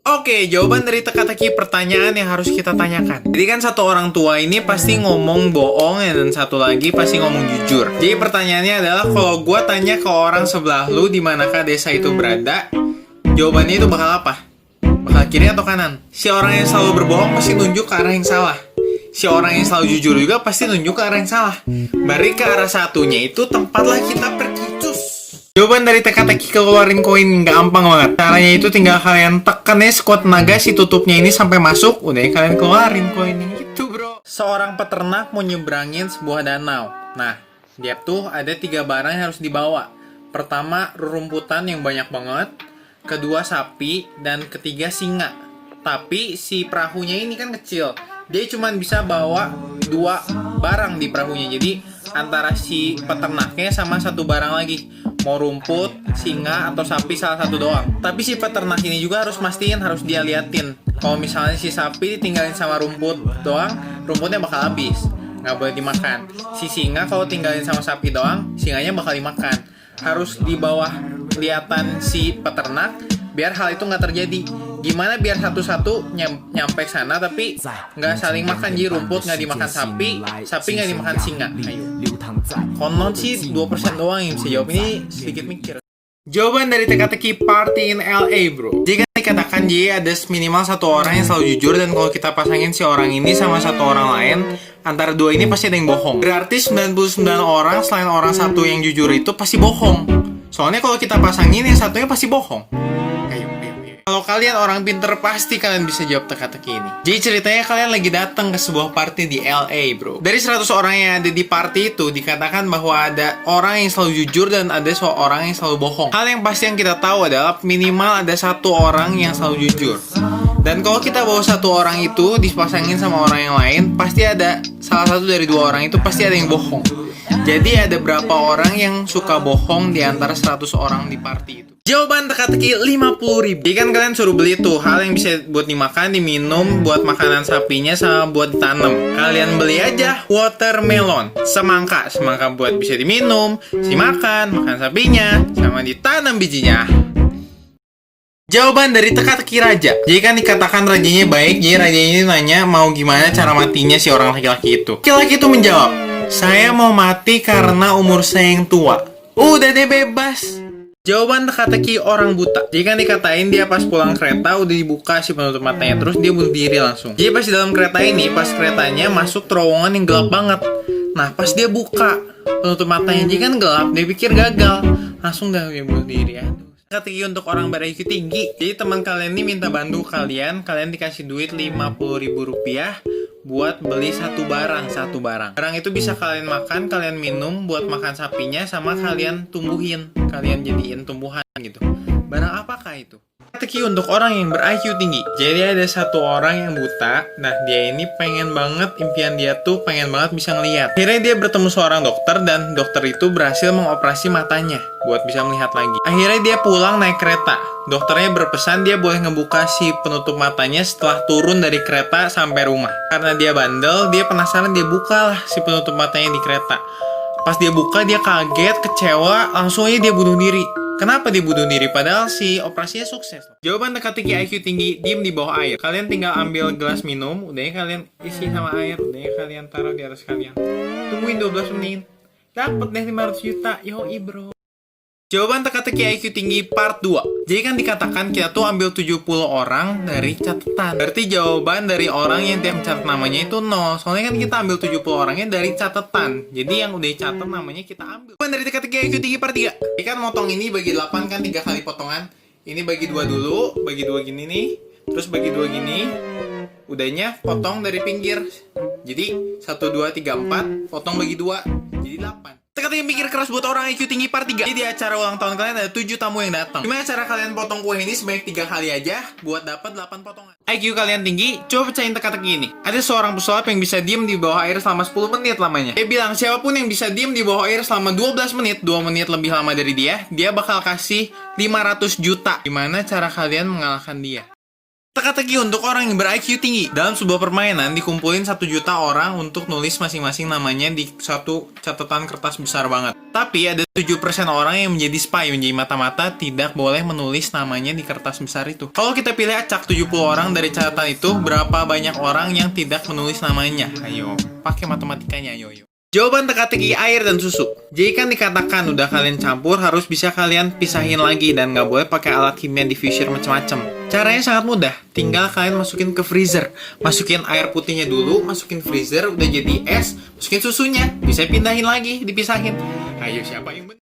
Oke, jawaban dari teka-teki pertanyaan yang harus kita tanyakan. Jadi kan satu orang tua ini pasti ngomong bohong dan satu lagi pasti ngomong jujur. Jadi pertanyaannya adalah kalau gue tanya ke orang sebelah lu di manakah desa itu berada, jawabannya itu bakal apa? Bakal kiri atau kanan? Si orang yang selalu berbohong pasti nunjuk ke arah yang salah. Si orang yang selalu jujur juga pasti nunjuk ke arah yang salah. Berarti ke arah satunya itu tempatlah kita pergi. Jawaban dari teka-teki keluarin koin gampang banget. Caranya itu tinggal kalian tekan ya sekuat tenaga si tutupnya ini sampai masuk. Udah kalian keluarin koinnya gitu bro. Seorang peternak mau nyebrangin sebuah danau. Nah, dia tuh ada 3 barang yang harus dibawa. Pertama, rumputan yang banyak banget. Kedua, sapi. Dan ketiga, singa. Tapi si perahunya ini kan kecil. Dia cuma bisa bawa 2 barang di perahunya. Jadi antara si peternaknya sama 1 barang lagi. Mau rumput, singa, atau sapi salah satu doang. Tapi si peternak ini juga harus mastiin, harus dia liatin. Kalau misalnya si sapi tinggalin sama rumput doang, rumputnya bakal habis, nggak boleh dimakan. Si singa kalau tinggalin sama sapi doang, singanya bakal dimakan. Harus di bawah kelihatan si peternak, biar hal itu nggak terjadi. Gimana biar satu-satu nyampe sana tapi nggak saling makan. Jadi rumput nggak dimakan sapi, sapi nggak dimakan singa. Ayo. Konon sih 2% doang yang bisa jawab ini, sedikit mikir. Jawaban dari teka-teki party in LA bro. Jika dikatakan jadi ada minimal 1 orang yang selalu jujur, dan kalau kita pasangin si orang ini sama 1 orang lain, antara 2 ini pasti ada yang bohong. Berarti 99 orang selain orang 1 yang jujur itu pasti bohong. Soalnya kalau kita pasangin yang satunya pasti bohong. Kalau kalian orang pinter, pasti kalian bisa jawab teka-teki ini. Jadi ceritanya kalian lagi datang ke sebuah party di LA bro. Dari 100 orang yang ada di party itu, dikatakan bahwa ada orang yang selalu jujur dan ada orang yang selalu bohong. Hal yang pasti yang kita tahu adalah minimal ada 1 orang yang selalu jujur. Dan kalau kita bawa 1 orang itu dipasangin sama orang yang lain, pasti ada salah satu dari 2 orang itu pasti ada yang bohong. Jadi ada berapa orang yang suka bohong di antara 100 orang di party itu? Jawaban teka-teki 50.000. Jadi kan kalian suruh beli tuh hal yang bisa buat dimakan, diminum, buat makanan sapinya, sama buat ditanam. Kalian beli aja watermelon, semangka buat bisa diminum, dimakan, makan sapinya, sama ditanam bijinya. Jawaban dari teka-teki raja. Jadi kan dikatakan rajanya baik, jadi raja ini nanya mau gimana cara matinya si orang laki-laki itu. Laki-laki itu menjawab, saya mau mati karena umur saya yang tua. Udah deh bebas. Jawaban teka-teki orang buta. Jadi kan dikatain dia pas pulang kereta udah dibuka si penutup matanya, terus dia bunuh diri langsung. Jadi pas di dalam kereta ini, pas keretanya masuk terowongan yang gelap banget. Nah pas dia buka penutup matanya, jadi kan gelap, dia pikir gagal, langsung dah dia bunuh diri. Aduh. Teka-teki untuk orang ber-IQ tinggi. Jadi teman kalian ini minta bantu kalian dikasih duit 50.000 rupiah buat beli 1 barang. Barang itu bisa kalian makan, kalian minum, buat makan sapinya, sama kalian tumbuhin, kalian jadiin tumbuhan gitu. Barang apakah itu? Teki untuk orang yang ber-IQ tinggi. Jadi ada 1 orang yang buta. Nah dia ini pengen banget, impian dia tuh pengen banget bisa ngelihat. Akhirnya dia bertemu seorang dokter, dan dokter itu berhasil mengoperasi matanya buat bisa melihat lagi. Akhirnya dia pulang naik kereta. Dokternya berpesan dia boleh ngebuka si penutup matanya setelah turun dari kereta sampai rumah. Karena dia bandel, dia penasaran, dia bukalah si penutup matanya di kereta. Pas dia buka, dia kaget, kecewa, langsung aja dia bunuh diri. Kenapa dia bunuh diri? Padahal si operasinya sukses. Jawaban teka-teki IQ tinggi, diem di bawah air. Kalian tinggal ambil gelas minum, udahnya kalian isi sama air, udahnya kalian taruh di atas kalian. Tungguin 12 menit. Dapet deh 500 juta, yoi bro. Jawaban teka-teki IQ tinggi part 2. Jadi kan dikatakan kita tuh ambil 70 orang dari catatan. Berarti jawaban dari orang yang tiap mencatat namanya itu 0. Soalnya kan kita ambil 70 orangnya dari catatan. Jadi yang udah dicatat namanya kita ambil. Jawaban dari teka-teki IQ tinggi part 3. Jadi kan motong ini bagi 8 kan 3 kali potongan. Ini bagi 2 dulu, bagi 2 gini nih. Terus bagi 2 gini. Udahnya potong dari pinggir. Jadi 1, 2, 3, 4. Potong bagi 2. Jadi 8. Teka-teki mikir keras buat orang IQ tinggi part 3. Jadi di acara ulang tahun kalian ada 7 tamu yang datang. Gimana cara kalian potong kue ini sebanyak 3 kali aja buat dapat 8 potongan? IQ kalian tinggi, coba pecahin teka-teki ini. Ada seorang pesulap yang bisa diem di bawah air selama 10 menit lamanya. Dia bilang siapapun yang bisa diem di bawah air selama 12 menit, 2 menit lebih lama dari dia bakal kasih 500 juta. Gimana cara kalian mengalahkan dia? Teka-teki untuk orang yang ber-IQ tinggi. Dalam sebuah permainan, dikumpulin 1 juta orang untuk nulis masing-masing namanya di satu catatan kertas besar banget. Tapi ada 7% orang yang menjadi spy, menjadi mata-mata, tidak boleh menulis namanya di kertas besar itu. Kalau kita pilih acak 70 orang dari catatan itu, berapa banyak orang yang tidak menulis namanya? Ayo, pakai matematikanya, ayo. Jawaban teka-teki air dan susu. Jadi kan dikatakan udah kalian campur, harus bisa kalian pisahin lagi dan nggak boleh pakai alat kimia diffuser macam-macam. Caranya sangat mudah, tinggal kalian masukin ke freezer. Masukin air putihnya dulu, masukin freezer, udah jadi es, masukin susunya, bisa pindahin lagi, dipisahin. Ayo siapa yang benar?